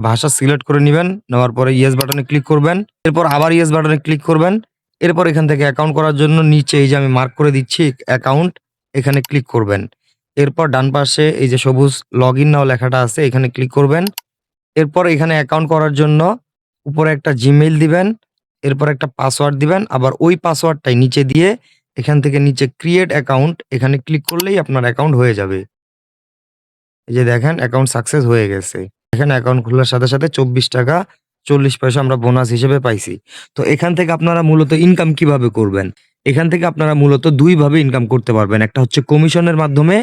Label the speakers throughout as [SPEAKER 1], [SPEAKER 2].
[SPEAKER 1] ভাষা সিলেক্ট করে নিবেন। নেওয়ার পরে ইয়েস বাটনে ক্লিক করবেন। এরপর আবার ইয়েস বাটনে ক্লিক করবেন। এরপর এখান থেকে অ্যাকাউন্ট করার জন্য নিচে এই যে আমি মার্ক করে দিচ্ছি অ্যাকাউন্ট, এখানে ক্লিক করবেন। এরপর ডান পাশে এই যে সবুজ লগইন নাও লেখাটা আছে এখানে ক্লিক করবেন। এরপর এখানে অ্যাকাউন্ট করার জন্য উপরে একটা জিমেইল দিবেন, এরপর একটা পাসওয়ার্ড দিবেন। আবার ওই পাসওয়ার্ডটাই নিচে দিয়ে এখান থেকে নিচে ক্রিয়েট অ্যাকাউন্ট এখানে ক্লিক করলেই আপনার অ্যাকাউন্ট হয়ে যাবে। এই যে দেখেন অ্যাকাউন্ট সাকসেস হয়ে গেছে। এখানে অ্যাকাউন্ট খোলার সাথে, সাথে ৳২৪.৪০ আমরা বোনাস হিসেবে পাইছি। তো এখান থেকে আপনারা মূলত ইনকাম কিভাবে করবেন? এখান থেকে আপনারা মূলত ২ ভাবে ইনকাম করতে পারবেন। একটা হচ্ছে কমিশনের মাধ্যমে,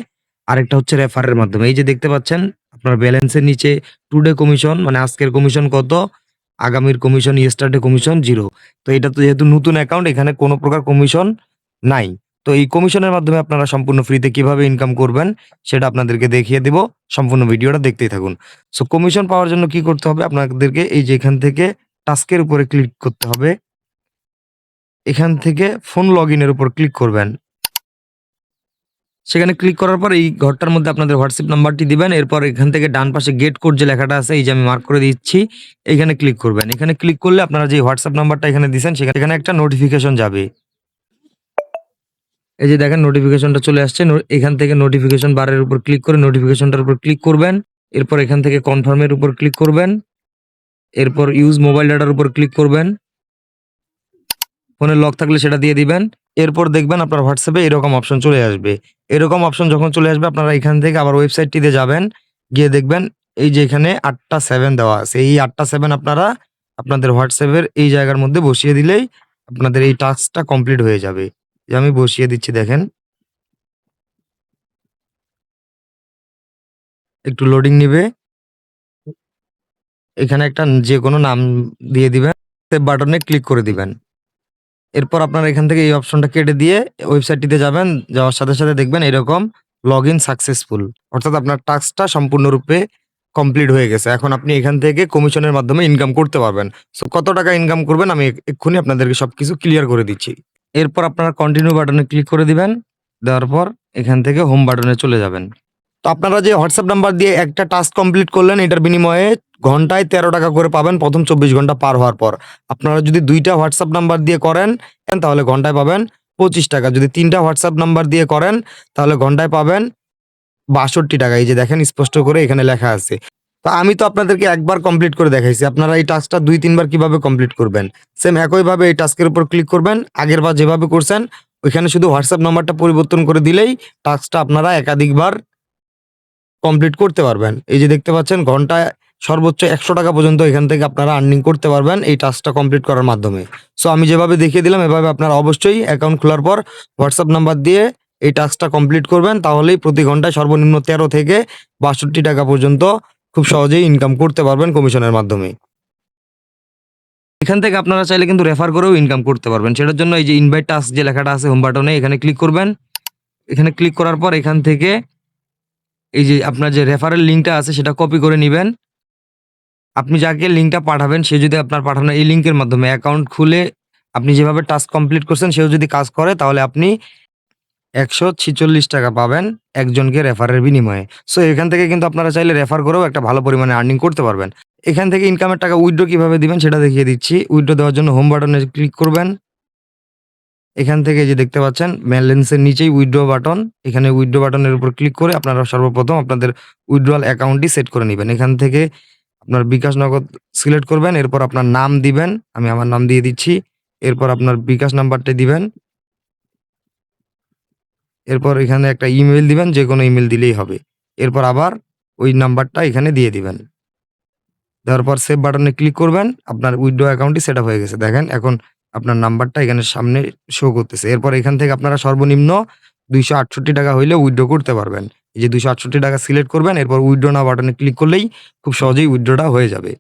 [SPEAKER 1] আরেকটা হচ্ছে রেফারের মাধ্যমে। এই যে দেখতে পাচ্ছেন আপনার ব্যালেন্সের নিচে টুডে কমিশন মানে আজকের কমিশন কত, আগামীর কমিশন, ইয়েস্টারডে কমিশন 0। তো এটা তো যেহেতু নতুন অ্যাকাউন্ট এখানে কোন প্রকার কমিশন নাই। তো এই কমিশনের মাধ্যমে আপনারা সম্পূর্ণ ফ্রিতে কিভাবে ইনকাম করবেন সেটা আপনাদেরকে দেখিয়ে দিব। সম্পূর্ণ ভিডিওটা দেখতেই থাকুন। সো কমিশন পাওয়ার জন্য কি করতে হবে? আপনাদেরকে এই যে এখান থেকে টাস্কের উপরে ক্লিক করতে হবে। এখান থেকে ফোন লগইন এর উপর ক্লিক করবেন। সেখানে ক্লিক করার পর এই ঘরটার মধ্যে আপনাদের হোয়াটসঅ্যাপ নাম্বারটি দিবেন। এরপর এখান থেকে ডান পাশে গেট কোড যে লেখাটা আছে এই যে আমি মার্ক করে দিচ্ছি, এখানে ক্লিক করবেন। এখানে ক্লিক করলে আপনারা যে হোয়াটসঅ্যাপ নাম্বারটা এখানে দিছেন সেখানে একটা নোটিফিকেশন যাবে। এই যে দেখেন নোটিফিকেশনটা চলে আসছে। এখান থেকে নোটিফিকেশন বারের উপর ক্লিক করে নোটিফিকেশনটার উপর ক্লিক করবেন। এরপর এখান থেকে কনফার্ম এর উপর ক্লিক করবেন। এরপর ইউজ মোবাইল ডাটার উপর ক্লিক করবেন। ফোনে লক থাকলে সেটা দিয়ে দিবেন। এরপর দেখবেন আপনার হোয়াটসঅ্যাপে এরকম অপশন চলে আসবে। এরকম অপশন যখন চলে আসবে আপনারা এখান থেকে আবার ওয়েবসাইটটিতে যাবেন। গিয়ে দেখবেন এই যে এখানে ৮টা 7 দেওয়া আছে। এই ৮টা 7 আপনারা আপনাদের হোয়াটসঅ্যাপের এই জায়গার মধ্যে বসিয়ে দিলেই আপনাদের এই টাস্কটা কমপ্লিট হয়ে যাবে। যে আমি বসিয়ে দিচ্ছি দেখেন। একটু লোডিং নিবে। এখানে একটা যেকোনো নাম দিয়ে দিবেন। সেভ বাটনে ক্লিক করে দিবেন। এরপর আপনারা এখান থেকে এই অপশনটা কেটে দিয়ে ওয়েবসাইটটিতে যাবেন। যাওয়ার সাথে, সাথে দেখবেন এরকম লগইন সাকসেসফুল। অর্থাৎ আপনার টাস্কটা সম্পূর্ণরূপে কমপ্লিট হয়ে গেছে। এখন আপনি এখান থেকে কমিশনের মাধ্যমে ইনকাম করতে পারবেন। সো কত টাকা ইনকাম করবেন আমি এক্ষুনি আপনাদেরকে সবকিছু ক্লিয়ার করে দিচ্ছি। এরপর আপনারা কন্টিনিউ বাটনে ক্লিক করে দিবেন। দেওয়ার পর এখান থেকে হোম বাটনে চলে যাবেন। তো আপনারা যে হোয়াটসঅ্যাপ নাম্বার দিয়ে একটা টাস্ক কমপ্লিট করলেন এটার বিনিময়ে ঘন্টায় ৳১৩ করে পাবেন প্রথম ২৪ ঘন্টা পার হওয়ার পর। আপনারা যদি ২ টা হোয়াটসঅ্যাপ নাম্বার দিয়ে করেন তাহলে ঘন্টায় পাবেন ৳২৫। যদি ৩ টা হোয়াটসঅ্যাপ নাম্বার দিয়ে করেন তাহলে ঘন্টায় পাবেন ৳৬২। এই যে দেখেন স্পষ্ট করে এখানে লেখা আছে। তো আমি তো আপনাদেরকে একবার কমপ্লিট করে দেখাইছি। আপনারা এই টাস্কটা ২-৩ বার কিভাবে কমপ্লিট করবেন। সেম একইভাবে এই টাস্কের উপর ক্লিক করবেন। আগেরবার যেভাবে করছেন ওইখানে শুধু হোয়াটসঅ্যাপ নাম্বারটা পরিবর্তন করে দিলেই টাস্কটা আপনারা একাধিকবার কমপ্লিট করতে পারবেন। এই যে দেখতে পাচ্ছেন ঘন্টায় সর্বোচ্চ ৳১০০ পর্যন্ত এখান থেকে আপনারা আর্নিং করতে পারবেন এই টাস্কটা কমপ্লিট করার মাধ্যমে। সো আমি যেভাবে দেখিয়ে দিলাম এভাবে আপনারা অবশ্যই অ্যাকাউন্ট খোলার পর হোয়াটসঅ্যাপ নাম্বার দিয়ে এই টাস্কটা কমপ্লিট করবেন। তাহলেই প্রতি ঘন্টায় সর্বনিম্ন ৳১৩ থেকে ৳৬২ পর্যন্ত খুব সহজেই ইনকাম করতে পারবেন কমিশনের মাধ্যমে। এখান থেকে আপনারা চাইলে কিন্তু রেফার করেও ইনকাম করতে পারবেন। সেটার জন্য এই যে ইনভাইট টাস্ক যে লেখাটা আছে হোম বাটনে এখানে ক্লিক করবেন। এখানে ক্লিক করার পর এখান থেকে এই যে আপনার যে রেফারেল লিঙ্কটা আছে সেটা কপি করে নিবেন। আপনি যাকে লিঙ্কটা পাঠাবেন সে যদি আপনার পাঠানো এই লিঙ্কের মাধ্যমে অ্যাকাউন্ট খুলে আপনি যেভাবে টাস্ক কমপ্লিট করছেন সেও যদি কাজ করে তাহলে আপনি ৳১৪৬ পাবেন একজনকে রেফারের বিনিময়ে। সো এখান থেকে কিন্তু আপনারা চাইলে রেফার করেও একটা ভালো পরিমাণে আর্নিং করতে পারবেন। এখান থেকে ইনকামের টাকা উইথড্র কিভাবে দিবেন সেটা দেখিয়ে দিচ্ছি। উইথড্র দেওয়ার জন্য হোম বাটনে ক্লিক করবেন। এখান থেকে যে দেখতে পাচ্ছেন ব্যালেন্সের নিচেই উইথড্র বাটন। এখানে উইথড্র বাটনের উপর ক্লিক করে আপনারা সর্বপ্রথম আপনাদের উইথড্রয়াল অ্যাকাউন্টটি সেট করে নিবেন। এখান থেকে আপনার বিকাশ নগদ সিলেক্ট করবেন। এরপর আপনার নাম দিবেন। আমি আমার নাম দিয়ে দিচ্ছি। এরপর আপনার বিকাশ নাম্বারটা দিবেন। এরপর এখানে একটা ইমেইল দিবেন, যেকোনো ইমেইল দিলেই হবে। এরপর আবার ওই নাম্বারটা এখানে দিয়ে দিবেন। দেওয়ার পর সেভ বাটনে ক্লিক করবেন। আপনার উইথড্র অ্যাকাউন্টটি সেটআপ হয়ে গেছে। দেখেন এখন আপনার নাম্বারটা এখানে সামনে শো করতেছে। এরপর এখান থেকে আপনারা সর্বনিম্ন ৳২৬৮ হইলে উইথড্র করতে পারবেন। এই যে ৳২৬৮ সিলেক্ট করবেন। এরপর উইথড্র নাও বাটনে ক্লিক করলেই খুব সহজেই উইথড্রটা হয়ে যাবে।